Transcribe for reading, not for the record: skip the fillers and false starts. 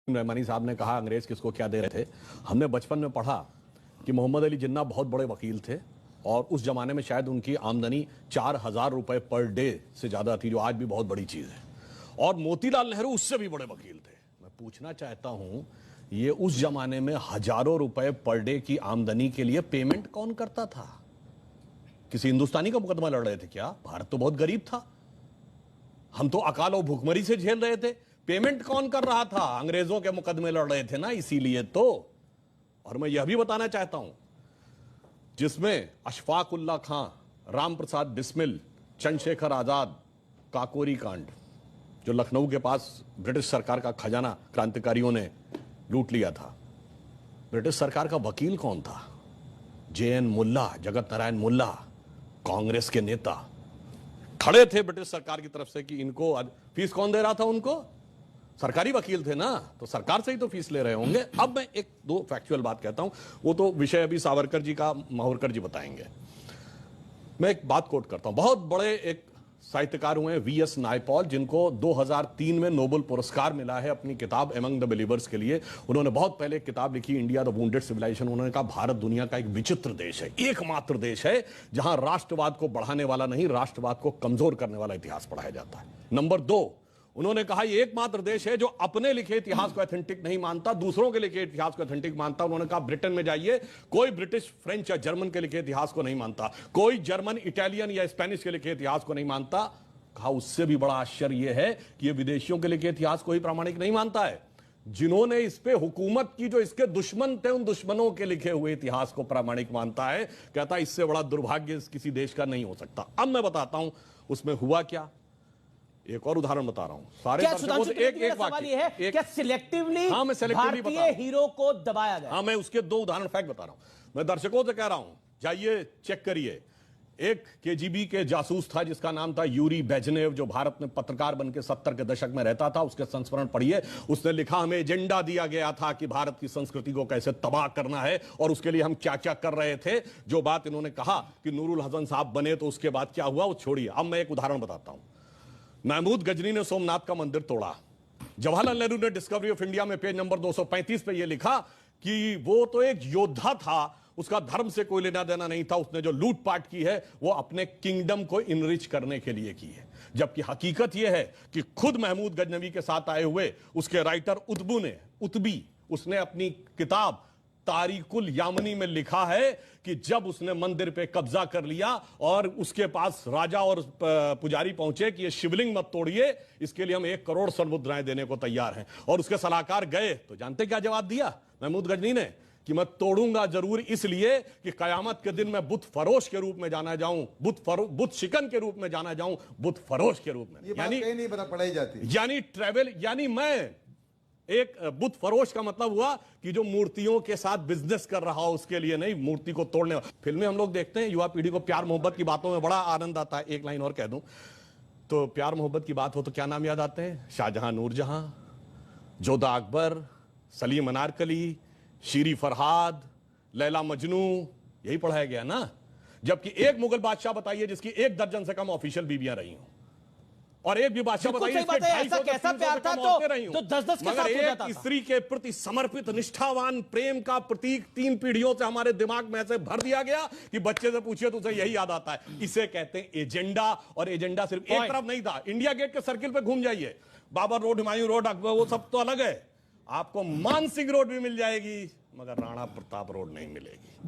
रहमानी साहब ने कहा अंग्रेज किसको क्या दे रहे थे। हमने बचपन में पढ़ा कि मोहम्मद अली जिन्ना बहुत बड़े वकील थे और उस जमाने में शायद उनकी आमदनी 4,000 रुपए पर डे से ज्यादा थी, जो आज भी बहुत बड़ी चीज है। और मोतीलाल नेहरू उससे भी बड़े वकील थे। मैं पूछना चाहता हूं, ये उस जमाने में हजारों रुपए पर डे की आमदनी के लिए पेमेंट कौन करता था? किसी हिंदुस्तानी का मुकदमा लड़ रहे थे क्या? भारत तो बहुत गरीब था, हम तो अकाल और भूखमरी से झेल रहे थे। पेमेंट कौन कर रहा था? अंग्रेजों के मुकदमे लड़ रहे थे ना, इसीलिए तो। और मैं यह भी बताना चाहता हूं, जिसमें अशफाक उल्ला खां, राम प्रसाद बिस्मिल, चंद्रशेखर आजाद, काकोरी कांड, जो लखनऊ के पास ब्रिटिश सरकार का खजाना क्रांतिकारियों ने लूट लिया था, ब्रिटिश सरकार का वकील कौन था? JN मुल्ला, जगत नारायण मुल्ला, कांग्रेस के नेता खड़े थे ब्रिटिश सरकार की तरफ से कि इनको फीस कौन दे रहा था? उनको सरकारी वकील थे ना, तो सरकार से ही तो फीस ले रहे होंगे। अब मैं एक दो फैक्चुअल बात कहता हूं, वो तो विषय अभी सावरकर जी का माहौरकर जी बताएंगे। मैं एक बात कोट करता हूं, बहुत बड़े एक साहित्यकार हुए VS नायपॉल, जिनको 2003 में नोबेल पुरस्कार मिला है अपनी किताब एमंग द बिलीवर्स के लिए। उन्होंने बहुत पहले एक किताब लिखी, इंडिया द वुंडेड सिविलाइजेशन। उन्होंने कहा भारत दुनिया का एक विचित्र देश है, एकमात्र देश है जहां राष्ट्रवाद को बढ़ाने वाला नहीं, राष्ट्रवाद को कमजोर करने वाला इतिहास पढ़ाया जाता है। नंबर 2, उन्होंने कहा ये एकमात्र देश है जो अपने लिखे इतिहास को ऑथेंटिक नहीं मानता, दूसरों के लिखे इतिहास को ऑथेंटिक मानता। उन्होंने कहा ब्रिटेन में जाइए, कोई ब्रिटिश, फ्रेंच या जर्मन के लिखे इतिहास को नहीं मानता, कोई जर्मन, इटालियन या स्पेनिश के लिखे इतिहास को नहीं मानता। कहा उससे भी बड़ा आश्चर्य यह है कि ये विदेशियों के लिखे इतिहास को ही प्रामाणिक नहीं मानता है, जिन्होंने इस पे हुकूमत की, जो इसके दुश्मन थे, उन दुश्मनों के लिखे हुए इतिहास को प्रामाणिक मानता है। कहता इससे बड़ा दुर्भाग्य किसी देश का नहीं हो सकता। अब मैं बताता हूं उसमें हुआ क्या। एक और उदाहरण बता रहा हूं। सारे दर्शकों से एक सवाल है, क्या सिलेक्टिवली हाँ, मैं सिलेक्टिवली भारतीय हीरो को दबाया गया? हाँ, मैं उसके 2 उदाहरण फैक्ट बता रहा हूं। मैं दर्शकों से कह रहा हूं, जाइए चेक करिए। एक KGB के जासूस था जिसका नाम था यूरी बेजनेव, जो भारत में पत्रकार बनकर 70 के दशक में रहता था। उसके संस्मरण पढ़िए। उसने लिखा, हमें एजेंडा दिया गया था कि भारत की संस्कृति को कैसे तबाह करना है और उसके लिए हम क्या क्या कर रहे थे। जो बात इन्होंने कहा कि नूरुल हसन साहब बने तो उसके बाद क्या हुआ वो छोड़िए। अब मैं एक उदाहरण बताता हूं। महमूद गजनी ने सोमनाथ का मंदिर तोड़ा। जवाहरलाल नेहरू ने डिस्कवरी ऑफ इंडिया में पेज नंबर 235 पे यह लिखा कि वो तो एक योद्धा था, उसका धर्म से कोई लेना देना नहीं था, उसने जो लूटपाट की है वो अपने किंगडम को इनरिच करने के लिए की है। जबकि हकीकत यह है कि खुद महमूद गजनवी के साथ आए हुए उसके राइटर उतबी, उसने अपनी किताब तारिकुल यामनी में लिखा है कि जब उसने मंदिर पे कब्जा कर लिया और उसके पास राजा और पुजारी पहुंचे कि ये शिवलिंग मत तोड़िए, इसके लिए हम 1 करोड़ स्वर्ण मुद्राएं देने को तैयार हैं, और उसके सलाहकार गए तो जानते क्या जवाब दिया महमूद गजनी ने? कि मैं तोड़ूंगा जरूर, इसलिए कि कयामत के दिन मैं बुत फरोश के रूप में जाना जाऊं, बुत शिकन के रूप में जाना जाऊं, बुत फरोश के रूप में। यानी नहीं पढ़ाई जाती, यानी ट्रेवल, यानी मैं एक बुत फरोश का मतलब हुआ कि जो मूर्तियों के साथ बिजनेस कर रहा हो, उसके लिए नहीं, मूर्ति को तोड़ने। फिल्में हम लोग देखते हैं, युवा पीढ़ी को प्यार मोहब्बत की बातों में बड़ा आनंद आता है। एक लाइन और कह दूं तो, प्यार मोहब्बत की बात हो तो क्या नाम याद आते हैं? शाहजहां, नूरजहां, जोधा अकबर, सलीम अनारकली, शीरी फरहाद, लैला मजनू, यही पढ़ाया गया ना। जबकि एक मुगल बादशाह बताइए जिसकी 1 दर्जन से कम ऑफिशियल बीवियां रही हों, और एक भी बादशाह बताइए इसके 250 कैसा प्यार था तो 10-10 के साथ हो जाता था। स्त्री के प्रति समर्पित निष्ठावान प्रेम का प्रतीक 3 पीढ़ियों से हमारे दिमाग में ऐसे भर दिया गया कि बच्चे से पूछिए तो उसे यही याद आता है। इसे कहते हैं एजेंडा। और एजेंडा सिर्फ एक तरफ नहीं था। इंडिया गेट के सर्किल पे घूम जाइए, बाबर रोड, हुमायूं रोड, अकबर, वो सब तो अलग है। आपको मानसिंह रोड भी मिल जाएगी, मगर राणा प्रताप रोड नहीं मिलेगी।